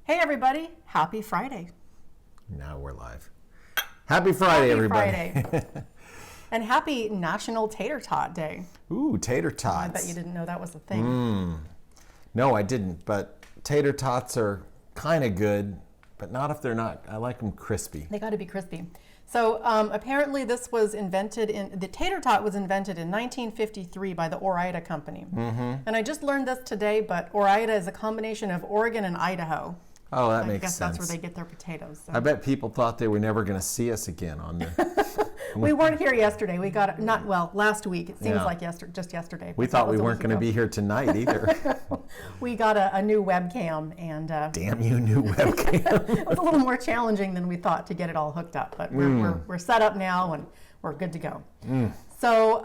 Hey everybody, happy Friday. Now we're live. Happy Friday, everybody. Friday. And happy National Tater Tot Day. Ooh, tater tots. I bet you didn't know that was a thing. No, I didn't, but tater tots are kind of good, but not if they're not. I like them crispy. They got to be crispy. So apparently the tater tot was invented in 1953 by the Ore-Ida Company. And I just learned this today, but Ore-Ida is a combination of Oregon and Idaho. Oh, that makes sense. I guess that's where they get their potatoes. So. I bet people thought they were never going to see us again on the... We weren't here yesterday. We got last week. It seems like just yesterday. We thought we weren't going to be here tonight either. We got a new webcam and... Damn you, new webcam. It was a little more challenging than we thought to get it all hooked up, but we're set up now and we're good to go. So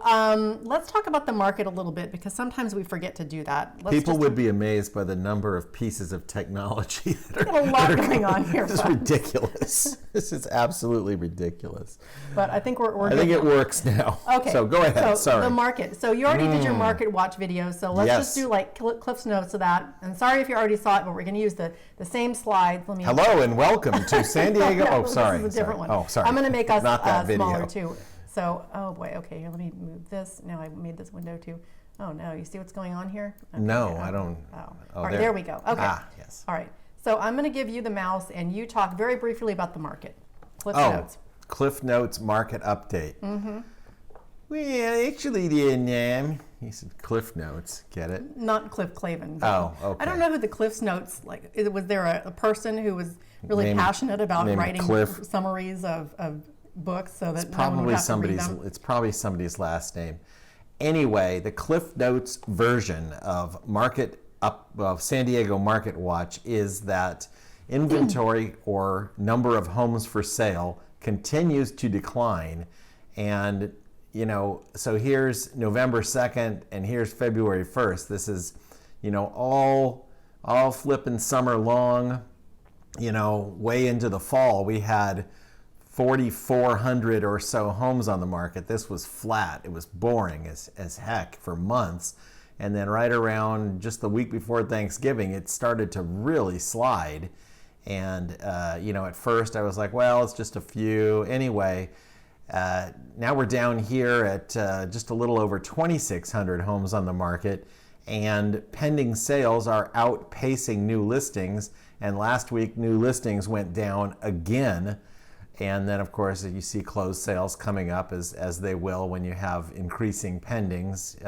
let's talk about the market a little bit because sometimes we forget to do that. People would be amazed by the number of pieces of technology that are, a lot going on here. This is ridiculous. This is absolutely ridiculous. But I think I think it works now. Okay. So go ahead. So the market. So you already did your market watch video. So let's just do like Cliff's notes of that. And sorry if you already saw it, but we're going to use the same slides. Hello and welcome to San Diego. No, oh, sorry. This is a different one. Oh, sorry. I'm going to make us Not that smaller video. too. So, oh boy, okay, here, let me move this. Now I made this window too. Oh no, you see what's going on here? Okay, no, I don't. Oh, all right, there we go. Okay. Ah, yes. All right, so I'm going to give you the mouse and you talk very briefly about the market. Cliff Notes. Cliff Notes market update. Well, actually, he said Cliff Notes. Get it? Not Cliff Clavin. Oh, okay. I don't know who the Cliff's Notes, was there a person who was really passionate about writing summaries of books so that it's probably somebody's last name. Anyway, the Cliff Notes version of San Diego Market Watch is that inventory or number of homes for sale continues to decline, and so here's November 2nd and here's February 1st. This is all flipping summer long, way into the fall. We had 4,400 or so homes on the market. This was flat. It was boring as heck for months. And then right around just the week before Thanksgiving, it started to really slide. And, at first I was like, well, it's just a few. Anyway, now we're down here at just a little over 2,600 homes on the market. And pending sales are outpacing new listings. And last week, new listings went down again. And then, of course, you see closed sales coming up as they will when you have increasing pendings.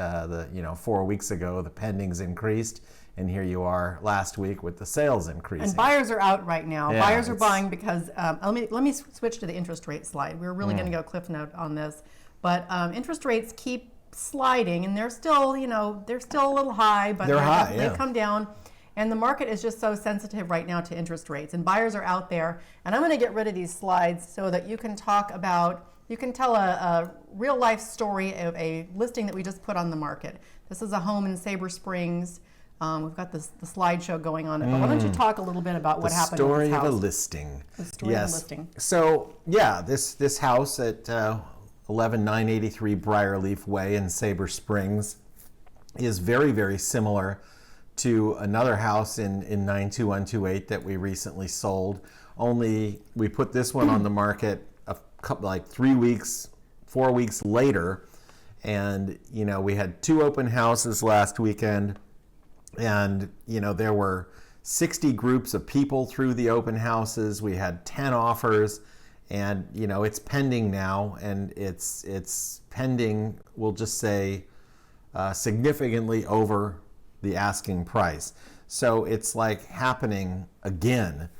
4 weeks ago, the pendings increased, and here you are last week with the sales increasing. And buyers are out right now. Yeah, buyers are buying because let me switch to the interest rate slide. We're really going to go Cliff Note on this, but interest rates keep sliding, and they're still a little high, but they've come down. And the market is just so sensitive right now to interest rates, and buyers are out there. And I'm going to get rid of these slides so that you can tell a real life story of a listing that we just put on the market. This is a home in Sabre Springs. We've got the slideshow going on it. But why don't you talk a little bit about what happened in this house? The story of a listing. The story of a listing. So, this house at 11983 Briarleaf Way in Sabre Springs is very, very similar to another house in 92128 that we recently sold. Only we put this one on the market a couple, 4 weeks later. And, we had 2 open houses last weekend. And, there were 60 groups of people through the open houses. We had 10 offers. And, it's pending now. And it's pending, we'll just say, significantly over the asking price. So it's happening again.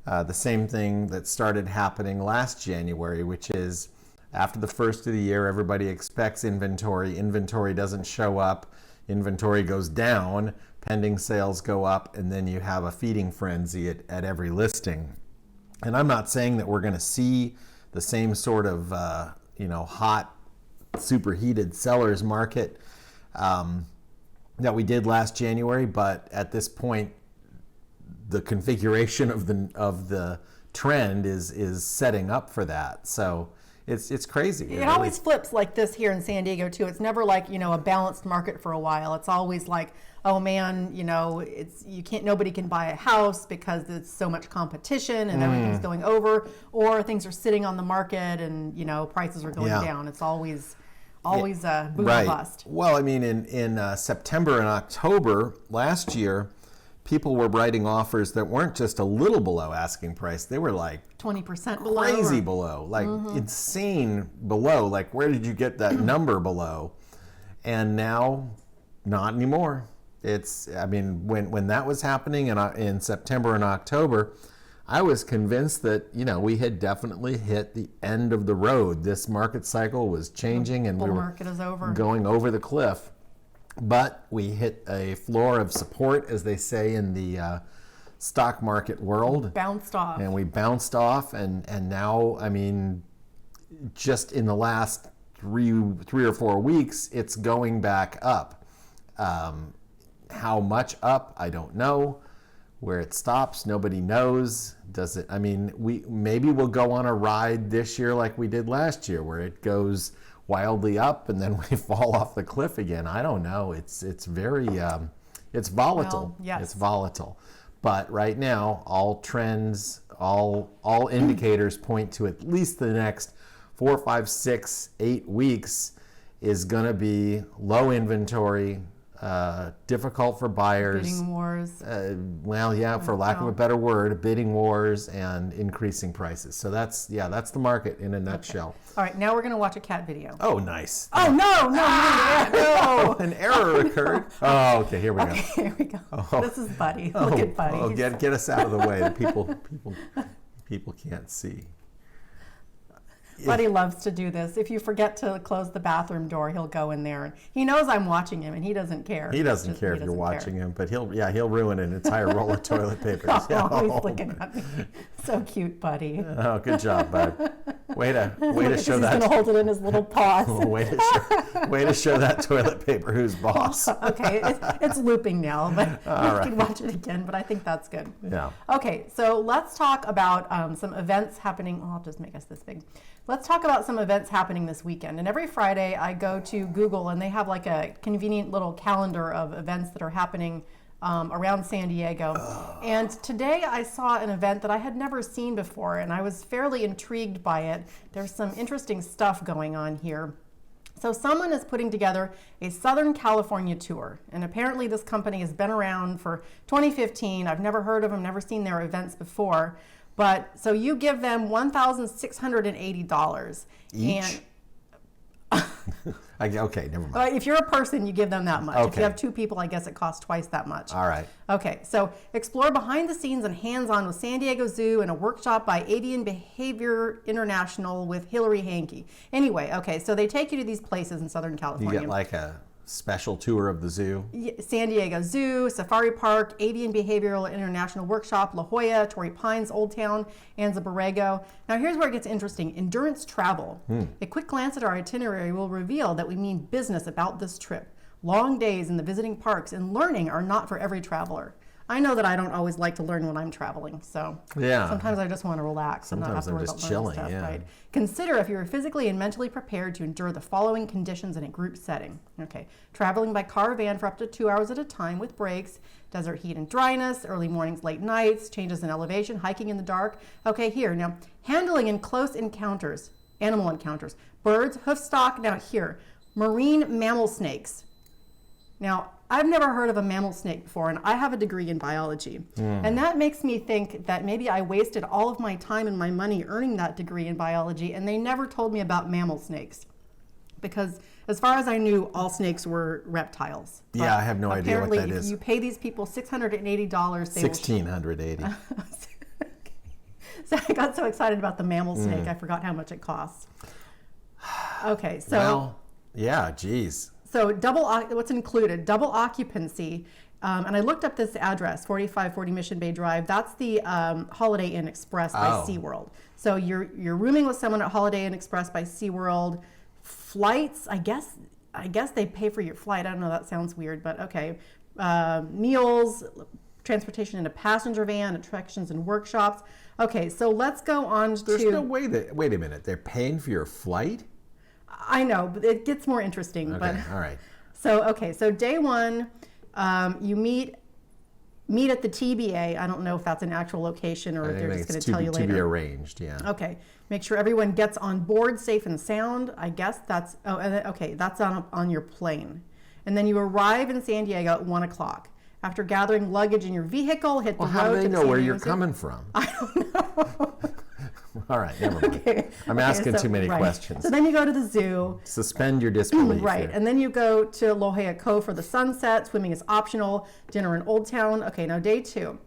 The same thing that started happening last January, which is after the first of the year, everybody expects inventory. Inventory doesn't show up. Inventory goes down. Pending sales go up. And then you have a feeding frenzy at every listing. And I'm not saying that we're going to see the same sort of, hot, superheated seller's market that we did last January, but at this point, the configuration of the trend is setting up for that. So It's crazy. It always flips like this here in San Diego too. It's never like, a balanced market for a while. It's always like, oh man, nobody can buy a house because there's so much competition and everything's going over, or things are sitting on the market and prices are going down. It's always boom or bust. Well, I mean, in September and October last year, people were writing offers that weren't just a little below asking price. They were like 20% below. Crazy below, like insane below. Like, where did you get that number below? And now, not anymore. When that was happening in September and October, I was convinced that, we had definitely hit the end of the road. This market cycle was changing and we were going over the cliff. But we hit a floor of support, as they say in the stock market world. Bounced off. And we bounced off, and now, just in the last three or 4 weeks, it's going back up. How much up, I don't know. Where it stops, nobody knows. Maybe we'll go on a ride this year like we did last year, where it goes wildly up and then we fall off the cliff again. I don't know. It's very it's volatile. Well, yes. It's volatile. But right now, all trends, all indicators point to at least the next 4, 5, 6, 8 weeks is going to be low inventory, difficult for buyers. Bidding wars. For lack of a better word, bidding wars and increasing prices. So that's the market in a nutshell. Okay. All right, now we're going to watch a cat video. Oh, nice. Oh, no. An error occurred. Oh, okay, here we go. Okay, here we go. Oh. This is Buddy. Look at Buddy. Oh, get us out of the way. The people can't see. Buddy loves to do this. If you forget to close the bathroom door, he'll go in there. He knows I'm watching him, and he doesn't care. He doesn't care if you're watching him, but he'll ruin an entire roll of toilet paper. He's looking at me. So cute, Buddy. Oh, good job, bud. Way to show that. He's gonna hold it in his little paws. way to show that toilet paper who's boss. Okay, it's looping now, but you can watch it again. But I think that's good. Yeah. Okay, so let's talk about some events happening. I'll just make us this big. Let's talk about some events happening this weekend. And every Friday I go to Google and they have like a convenient little calendar of events that are happening around San Diego. And today I saw an event that I had never seen before and I was fairly intrigued by it. There's some interesting stuff going on here. So someone is putting together a Southern California tour. And apparently this company has been around for 2015. I've never heard of them, never seen their events before. But so you give them $1,680 each. Okay, never mind. If you're a person, you give them that much. Okay. If you have 2 people, I guess it costs twice that much. All right. Okay, so explore behind the scenes and hands-on with San Diego Zoo and a workshop by Avian Behavior International with Hillary Hankey. Anyway, okay, so they take you to these places in Southern California. You get like a special tour of the zoo. San Diego Zoo, Safari Park, Avian Behavioral International Workshop, La Jolla, Torrey Pines, Old Town, Anza Borrego. Now here's where it gets interesting. Endurance travel. A quick glance at our itinerary will reveal that we mean business about this trip. Long days in the visiting parks and learning are not for every traveler. I know that I don't always like to learn when I'm traveling, so sometimes I just want to relax and not have to worry about learning stuff. Right? Consider if you are physically and mentally prepared to endure the following conditions in a group setting. Okay, traveling by car or van for up to 2 hours at a time with breaks, desert heat and dryness, early mornings, late nights, changes in elevation, hiking in the dark. Okay, here, now, handling in close encounters, animal encounters, birds, hoofstock, now here, marine mammal snakes. Now, I've never heard of a mammal snake before, and I have a degree in biology. And that makes me think that maybe I wasted all of my time and my money earning that degree in biology, and they never told me about mammal snakes. Because as far as I knew, all snakes were reptiles. Yeah, I have no idea what that is. Apparently, if you pay these people $680, they $1,680. So I got so excited about the mammal snake, I forgot how much it costs. Okay, so... Well, yeah, geez. So what's included? Double occupancy. And I looked up this address, 4540 Mission Bay Drive. That's the Holiday Inn Express by SeaWorld. So you're rooming with someone at Holiday Inn Express by SeaWorld. Flights, I guess they pay for your flight. I don't know, that sounds weird, but okay. Meals, transportation in a passenger van, attractions and workshops. Okay, so let's go on to... There's no way that... Wait a minute. They're paying for your flight? I know, but it gets more interesting. Okay, but, all right. So day one, you meet at the TBA. I don't know if that's an actual location or if they're just going to tell you later. To be arranged, yeah. Okay. Make sure everyone gets on board safe and sound. I guess that's... Oh, and then, okay, that's on your plane. And then you arrive in San Diego at 1 o'clock. After gathering luggage in your vehicle, hit the road. How do they know where you're Museum. Coming from? I don't know. All right, never mind. I'm asking too many questions. So then you go to the zoo. Suspend your disbelief. Right, here. and then you go to La Jolla Cove for the sunset. Swimming is optional. Dinner in Old Town. Okay, now day 2.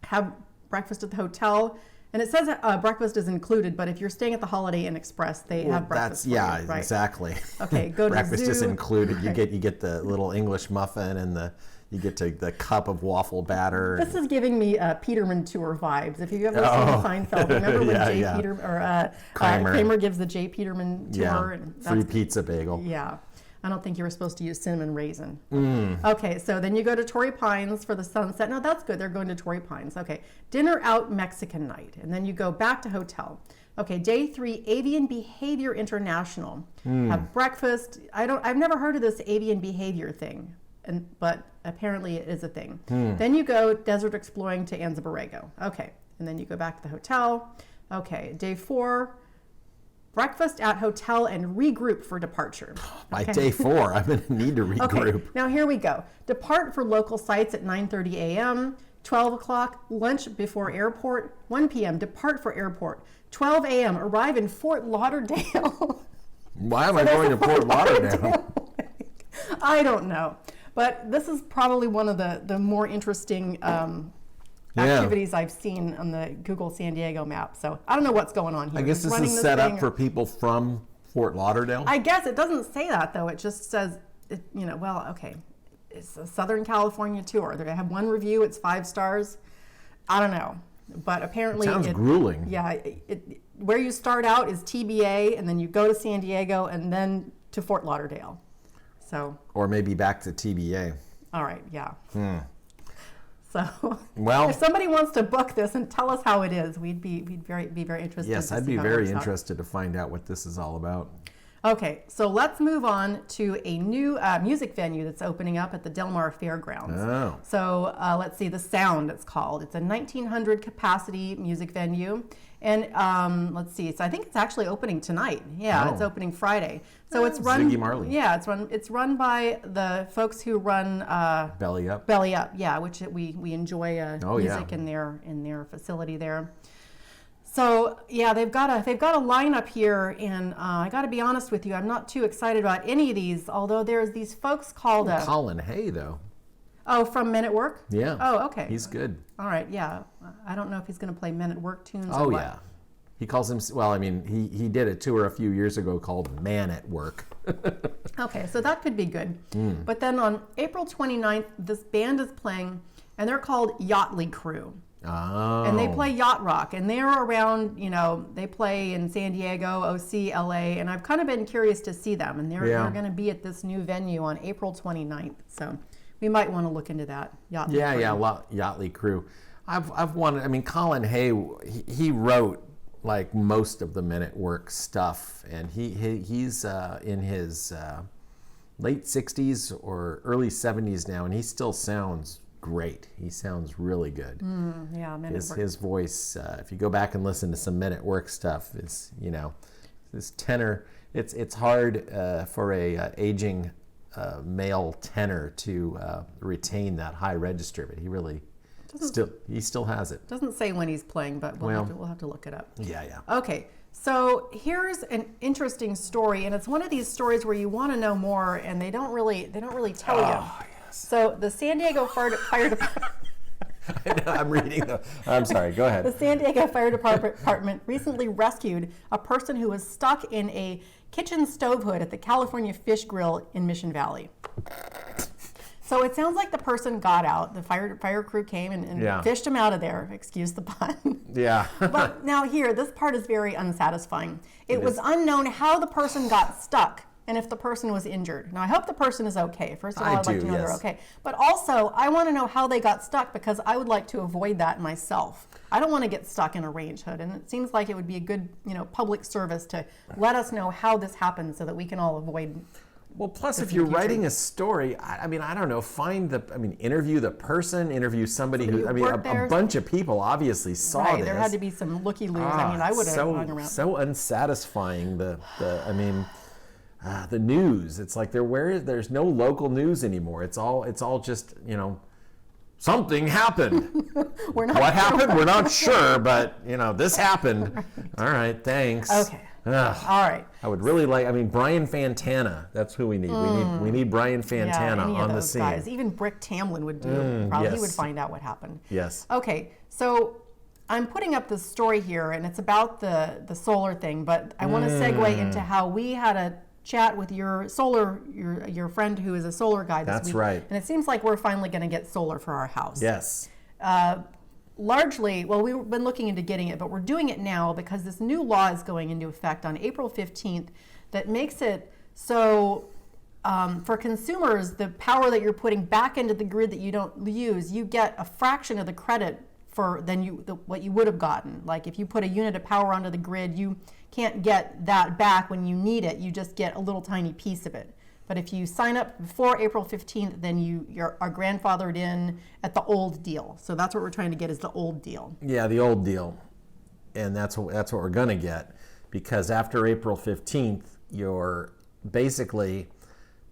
Have breakfast at the hotel. And it says breakfast is included, but if you're staying at the Holiday Inn Express, they have breakfast. Right? Exactly. Okay, go to breakfast the zoo. is included. Right. You get the little English muffin and you get the cup of waffle batter. This is giving me Peterman tour vibes. If you've ever seen Seinfeld, remember when Kramer gives the J. Peterman tour? Yeah. And Free pizza bagel. Yeah. I don't think you were supposed to use cinnamon raisin. Okay, so then you go to Torrey Pines for the sunset. No, that's good. They're going to Torrey Pines. Okay, dinner out Mexican night. And then you go back to hotel. Okay, day 3, Avian Behavior International. Have breakfast. I've never heard of this avian behavior thing, but apparently it is a thing. Then you go desert exploring to Anza Borrego. Okay, and then you go back to the hotel. Okay, day 4, breakfast at hotel and regroup for departure. By day 4, I'm going to need to regroup. Okay, now here we go. Depart for local sites at 9:30 a.m., 12 o'clock, lunch before airport, 1 p.m., depart for airport, 12 a.m., arrive in Fort Lauderdale. Why am I going to Fort Lauderdale? I don't know. But this is probably one of the more interesting activities I've seen on the Google San Diego map. So I don't know what's going on here. I guess this is set up for people from Fort Lauderdale? I guess it doesn't say that, though. It just says, okay, it's a Southern California tour. They have 1 review. It's 5 stars. I don't know. But apparently... It sounds grueling. Yeah. Where you start out is TBA, and then you go to San Diego, and then to Fort Lauderdale. So... Or maybe back to TBA. All right, yeah. So, well, if somebody wants to book this and tell us how it is, we'd be very interested. Yes, I'd be very interested to find out what this is all about. Okay, so let's move on to a new music venue that's opening up at the Del Mar Fairgrounds. Oh. So let's see, The Sound it's called. It's a 1,900 capacity music venue. And let's see, so I think it's actually opening tonight. Yeah, It's opening Friday. So it's run. Ziggy Marley. Yeah, it's run by the folks who run Belly Up. Belly Up, yeah, which we enjoy music in their facility there. So yeah, they've got a lineup here, and I got to be honest with you, I'm not too excited about any of these. Although there's these folks called Colin Hay though. Oh, from Men at Work? Yeah. Oh, okay. He's good. All right, yeah. I don't know if he's going to play Men at Work tunes. Oh or what. yeah. He calls him. Well, I mean, he did a tour a few years ago called Man at Work. Okay, so that could be good. But then on April 29th, this band is playing, and they're called Yachtly Crew. Oh. And they play yacht rock, and they're around, they play in San Diego, OC, LA, and I've kind of been curious to see them, and they're going to be at this new venue on April 29th, so we might want to look into that. Yachtly Crew. Yachtly Crew. I've wanted, I mean, Colin Hay, he wrote like most of the Men at Work stuff, and he's in his late 60s or early 70s now, and he still sounds great. He sounds really good. Yeah, Men at Work. His voice, if you go back and listen to some Men at Work stuff, is this tenor. It's hard for a aging male tenor to retain that high register, but he really still has it. Doesn't say when he's playing, but we'll have to look it up. Yeah. Okay. So here's an interesting story, and it's one of these stories where you want to know more, and they don't really tell you. Yes. So the San Diego Fire Department. I'm reading I'm sorry. Go ahead. The San Diego Fire Department recently rescued a person who was stuck in a kitchen stove hood at the California Fish Grill in Mission Valley. So it sounds like the person got out. The fire crew came and fished him out of there. Excuse the pun. Yeah. But now here, this part is very unsatisfying. It was unknown how the person got stuck and if the person was injured. Now, I hope the person is okay. First of all, I'd like to know they're yes. okay. But also, I want to know how they got stuck, because I would like to avoid that myself. I don't want to get stuck in a range hood, and it seems like it would be a good, public service to let us know how this happened so that we can all avoid. Well, plus, if you're writing a story, I don't know, interview the person, interview somebody who a bunch of people obviously saw right, this. There had to be some looky-loos. I would have hung around. So unsatisfying, the news. It's like there's no local news anymore. It's all just, something happened. What happened? We're not sure, but, this happened. Right. All right, thanks. Okay. All right. I would really Brian Fantana. That's who we need. We need Brian Fantana on the scene. Guys. Even Brick Tamlin would do. Probably yes. He would find out what happened. Yes. Okay, so I'm putting up this story here, and it's about the solar thing. But I want to segue into how we had a chat with your friend who is a solar guy this week. That's right. And it seems like we're finally going to get solar for our house. Yes. Largely, well, we've been looking into getting it, but we're doing it now because this new law is going into effect on April 15th that makes it so for consumers, the power that you're putting back into the grid that you don't use, you get a fraction of the credit for what you would have gotten. Like if you put a unit of power onto the grid, you can't get that back when you need it. You just get a little tiny piece of it. But if you sign up before April 15th, then you are grandfathered in at the old deal. So that's what we're trying to get, is the old deal. Yeah, the old deal. And that's what we're going to get, because after April 15th, you're basically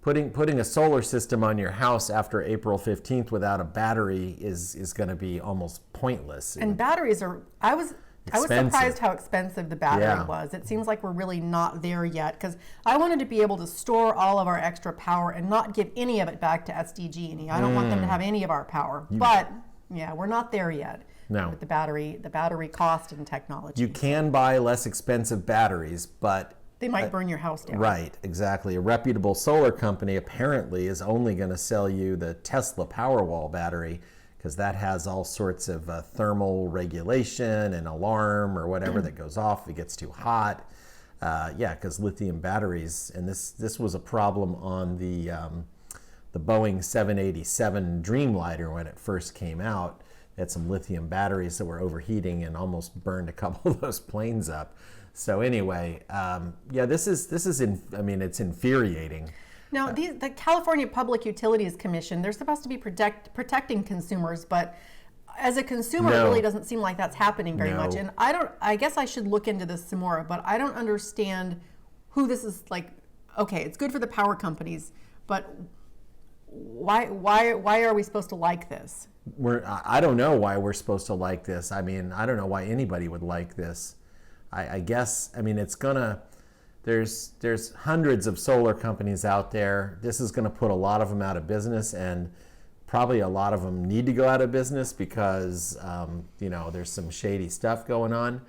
putting a solar system on your house after April 15th without a battery is going to be almost pointless. And batteries are, I was surprised how expensive the battery was. It seems like we're really not there yet, because I wanted to be able to store all of our extra power and not give any of it back to SDG&E. I don't want them to have any of our power. But yeah, we're not there yet with the battery cost and technology. You can buy less expensive batteries, but they might burn your house down. Right, exactly. A reputable solar company apparently is only going to sell you the Tesla Powerwall battery, because that has all sorts of thermal regulation and alarm or whatever that goes off if it gets too hot. Because lithium batteries, and this was a problem on the Boeing 787 Dreamliner when it first came out. It had some lithium batteries that were overheating and almost burned a couple of those planes up. So anyway, this is it's infuriating. Now, the California Public Utilities Commission, they're supposed to be protecting consumers, but as a consumer, it really doesn't seem like that's happening very much. And I guess I should look into this some more, but I don't understand who this is like. Okay, it's good for the power companies, but why are we supposed to like this? I don't know why we're supposed to like this. I don't know why anybody would like this. I guess, it's gonna, there's hundreds of solar companies out there. This is gonna put a lot of them out of business, and probably a lot of them need to go out of business because, there's some shady stuff going on.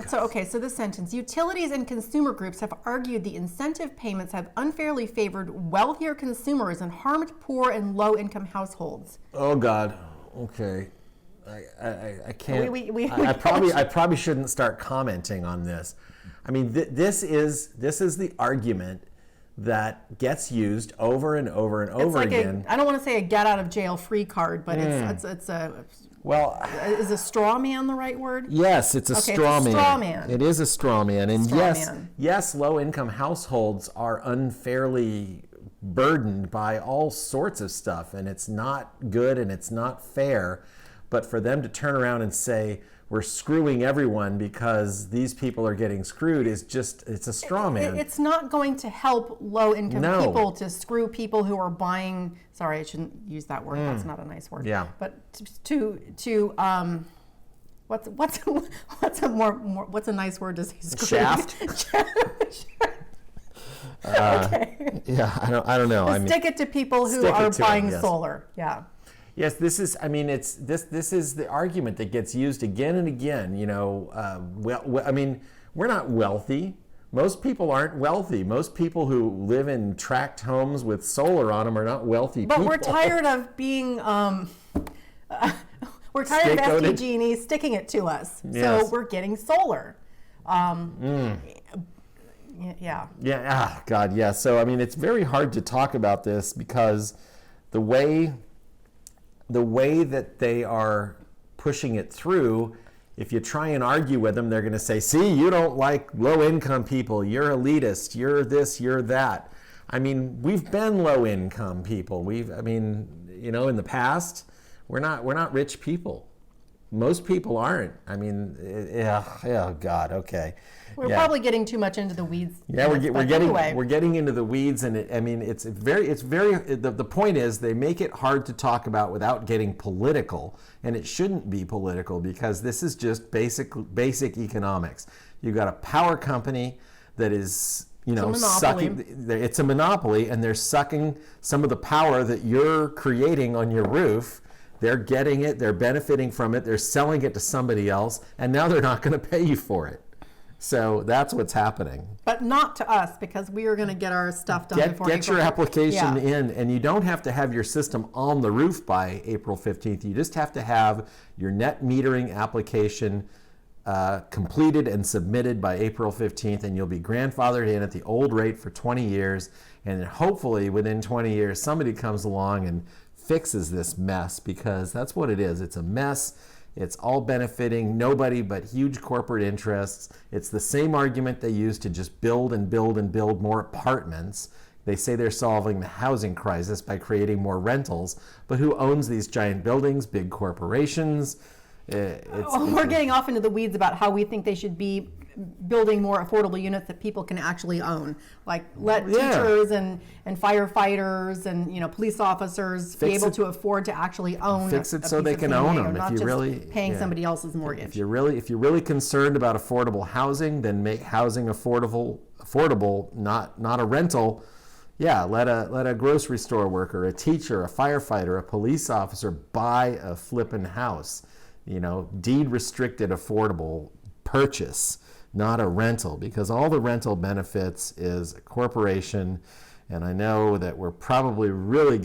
So this sentence, utilities and consumer groups have argued the incentive payments have unfairly favored wealthier consumers and harmed poor and low-income households. Oh God, okay. I can't. I probably shouldn't start commenting on this. This is the argument that gets used over and over and over again. I don't want to say a get out of jail free card, but it's a. Well, is a straw man the right word? Yes, it's a straw man. It's a straw man. It is a straw man, and yes, low-income households are unfairly burdened by all sorts of stuff, and it's not good and it's not fair. But for them to turn around and say, we're screwing everyone because these people are getting screwed it's a straw man. It's not going to help low-income people to screw people who are buying, sorry, I shouldn't use that word, that's not a nice word. Yeah. But what's a nice word to say? Screw? Shaft? Okay. Yeah, I don't know. Stick it to people who are buying solar. Yeah. Yes, this is. This is the argument that gets used again and again. We're not wealthy. Most people aren't wealthy. Most people who live in tract homes with solar on them are not wealthy people. But we're tired of being. We're tired of SDG&E sticking it to us. Yes. So we're getting solar. Yeah. Yeah, God, yeah. So, I mean, it's very hard to talk about this because the way that they are pushing it through, if you try and argue with them, they're going to say, see, you don't like low-income people. You're elitist. You're this, you're that. I mean, we've been low-income people. In the past, we're not rich people. Most people aren't. I mean, oh God, okay. We're probably getting too much into the weeds. Yeah, we're getting into the weeds, and the point is they make it hard to talk about without getting political, and it shouldn't be political because this is just basic economics. You've got a power company that is sucking. It's a monopoly, and they're sucking some of the power that you're creating on your roof. They're getting it, they're benefiting from it, they're selling it to somebody else, and now they're not going to pay you for it. So that's what's happening. But not to us, because we are going to get our stuff done before Get your application Yeah. in, and you don't have to have your system on the roof by April 15th. You just have to have your net metering application completed and submitted by April 15th, and you'll be grandfathered in at the old rate for 20 years. And hopefully within 20 years, somebody comes along and fixes this mess, because that's what it is. It's a mess. It's all benefiting nobody but huge corporate interests. It's the same argument they use to just build and build and build more apartments. They say they're solving the housing crisis by creating more rentals, but who owns these giant buildings? Big corporations. We're getting off into the weeds about how we think they should be building more affordable units that people can actually own, like let teachers and firefighters and police officers be able to afford to actually own. Fix it so they can own them. Not if you just really paying somebody else's mortgage. If you're really concerned about affordable housing, then make housing affordable, not a rental. Yeah, let a grocery store worker, a teacher, a firefighter, a police officer buy a flippin' house. Deed restricted affordable purchase, not a rental, because all the rental benefits is a corporation. And I know that we're probably really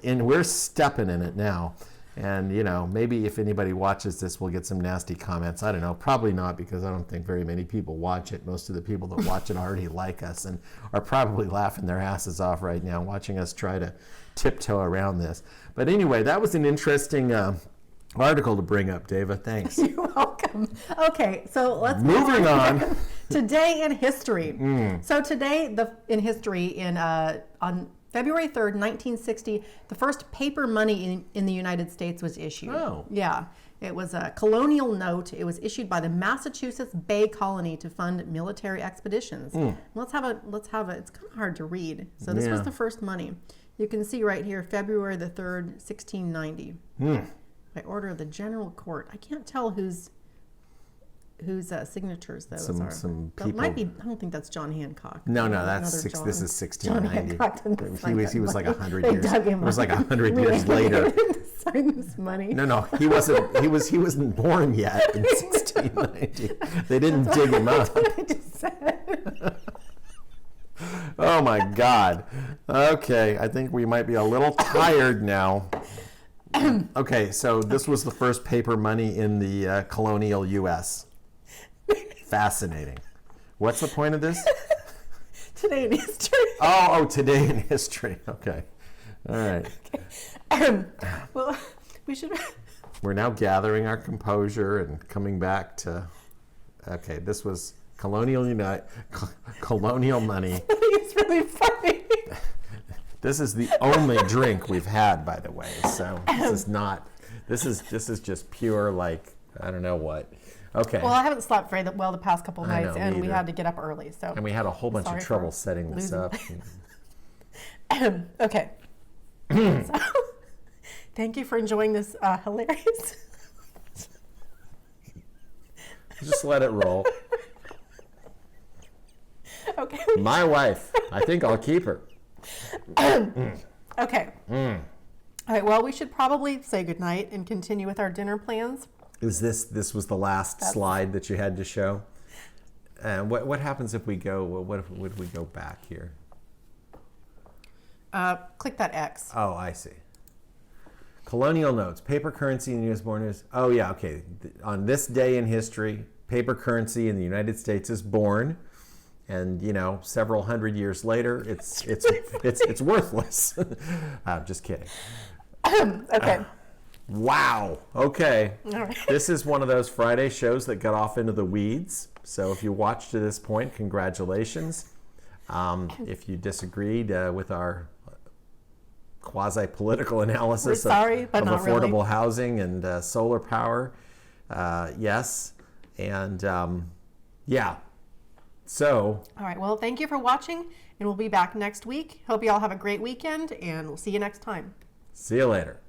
we're stepping in it now. And, maybe if anybody watches this, we'll get some nasty comments. I don't know, probably not, because I don't think very many people watch it. Most of the people that watch it already like us and are probably laughing their asses off right now, watching us try to tiptoe around this. But anyway, that was an interesting article to bring up, Deva. Thanks. You're welcome. Okay, so let's moving on. Today in history. So today in history, on February 3rd, 1960, the first paper money in the United States was issued. Oh. Yeah. It was a colonial note. It was issued by the Massachusetts Bay Colony to fund military expeditions. Let's have it. It's kind of hard to read. So this was the first money. You can see right here, February the 3rd, 1690. By order of the General Court. I can't tell whose signatures those are. Some That might be. I don't think that's John Hancock. No, that's Another John. This is John 1690. Hancock didn't sign He that was like money. 100 They years. dug him It was up. like 100 years later. They didn't sign this money. No, he wasn't. He wasn't born yet in 1690. They didn't dig him up. That's what I just said. Oh my God. Okay, I think we might be a little tired now. Okay, so this was the first paper money in the colonial U.S. Fascinating. What's the point of this? Today in history. Oh, today in history. Okay. All right. Well, we should. We're now gathering our composure and coming back to. Okay, this was colonial money. It's really funny. This is the only drink we've had, by the way. So this is just pure, like, I don't know what. Okay. Well, I haven't slept very well the past couple of I nights, know, and we neither. had to get up early. So. And we had a whole bunch of Sorry trouble for setting this losing- up. Okay. So, thank you for enjoying this hilarious. Just let it roll. Okay. My wife. I think I'll keep her. Okay. All right. Well, we should probably say goodnight and continue with our dinner plans. This was the last slide that you had to show? What happens if we go, what if we go back here? Click that X. Oh, I see. Colonial notes, paper currency in the U.S. born is, oh yeah, okay. On this day in history, paper currency in the United States is born. and several hundred years later, it's worthless. I'm just kidding. Okay. Wow. Okay. All right. This is one of those Friday shows that got off into the weeds. So if you watched to this point, congratulations. If you disagreed with our quasi-political analysis of affordable housing and solar power, yes. And yeah. So. All right. Well, thank you for watching, and we'll be back next week. Hope you all have a great weekend, and we'll see you next time. See you later.